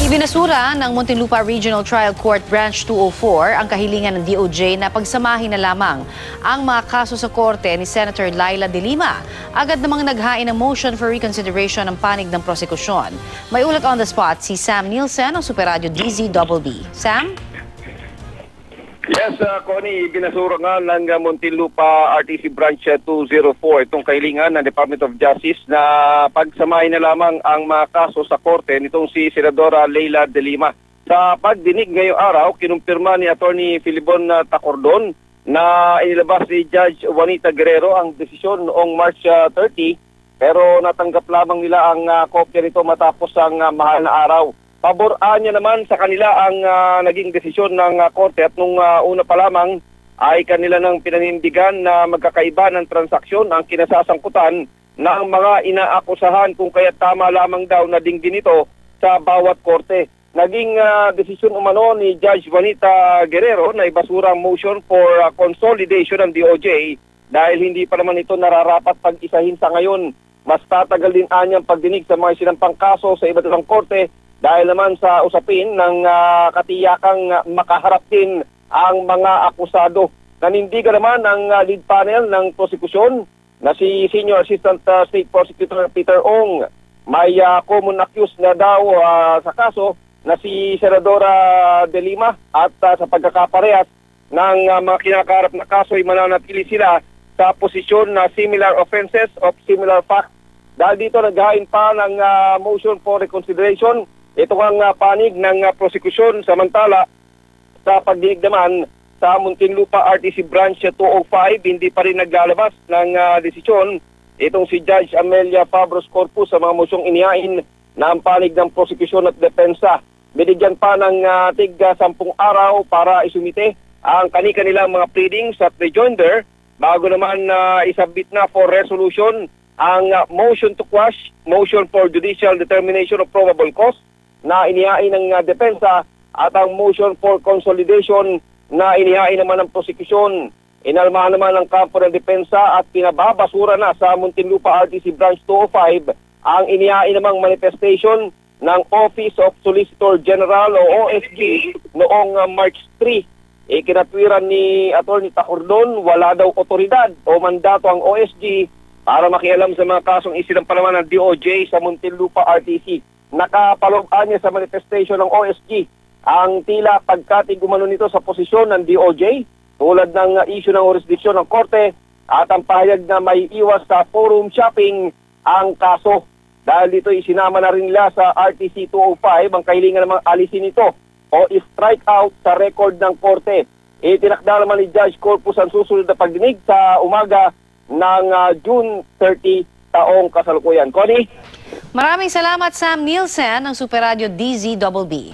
Ibinasura ng Muntinlupa Regional Trial Court Branch 204 ang kahilingan ng DOJ na pagsamahin na lamang ang mga kaso sa korte ni Senator Laila De Lima. Agad namang naghain ng motion for reconsideration ng panig ng prosekusyon. May ulat on the spot si Sam Nielsen ng Super Radio DZBB. Sam? Yes, Connie, binasura nga ng Muntinlupa RTC Branch 204 itong kahilingan ng Department of Justice na pagsamahin na lamang ang mga kaso sa korte nitong si Senadora Laila De Lima. Sa pagdinig ngayong araw, kinumpirma ni Attorney Filibon Tacordon na inilabas ni Judge Juanita Guerrero ang desisyon noong March 30 pero natanggap lamang nila ang kopya nito matapos ang mahal na araw. Paboraan niya naman sa kanila ang naging desisyon ng korte at nung una pa lamang ay kanila nang pinanindigan na magkakaiba ng transaksyon ang kinasasangkutan ng mga inaakusahan kung kaya tama lamang daw na dinggin ito sa bawat korte. Naging desisyon umano ni Judge Juanita Guerrero na ibasura ang motion for consolidation ng DOJ dahil hindi pa naman ito nararapat pag-isahin sa ngayon. Mas tatagal din anyang pagdinig sa mga sinampang kaso sa iba't ibang korte dahil naman sa usapin ng katiyakang makaharap din ang mga akusado. Nanindigan naman ang lead panel ng prosekusyon na si Senior Assistant State Prosecutor Peter Ong. May common accused na daw sa kaso na si Senadora De Lima at sa pagkakaparehas ng mga kinakaharap na kaso ay mananatili sila sa posisyon na similar offenses of similar facts. Dahil dito naghain pa ng motion for reconsideration. Ito ang panig ng prosekusyon, samantala sa pagdinig naman sa Muntinlupa RTC Branch 205, hindi pa rin naglalabas ng desisyon itong si Judge Amelia Fabros Corpus sa mga mosyong inihain na ang panig ng prosekusyon at depensa. Binigyan pa ng tig 10 araw para isumite ang kanilang mga pleadings at rejoinder bago naman isabit na for resolution ang motion to quash, motion for judicial determination of probable cause na inihain ng depensa at ang motion for consolidation na inihain naman ng prosekusyon. Inalmahan naman ng kampo ng depensa at pinababasura na sa Muntinlupa RTC Branch 205 ang inihain namang manifestation ng Office of Solicitor General o OSG noong March 3. Ikinatwiran ni Attorney Tacordon wala daw otoridad o mandato ang OSG para makialam sa mga kasong isinampalaman ng DOJ sa Muntinlupa RTC. Nakapalooban niya sa manifestation ng OSG ang tila pagkatig umano nito sa posisyon ng DOJ tulad ng issue ng jurisdiksyon ng korte at ang pahayag na may iwas sa forum shopping ang kaso. Dahil dito isinama na rin nila sa RTC 205 ang kahilingan ng mga alisin ito o strike out sa record ng korte. Itinakda naman ni Judge Corpus ang susunod na pagdinig sa umaga ng June 30 taong kasalukuyan. Connie? Maraming salamat Sam Nielsen ng Super Radio DZBB.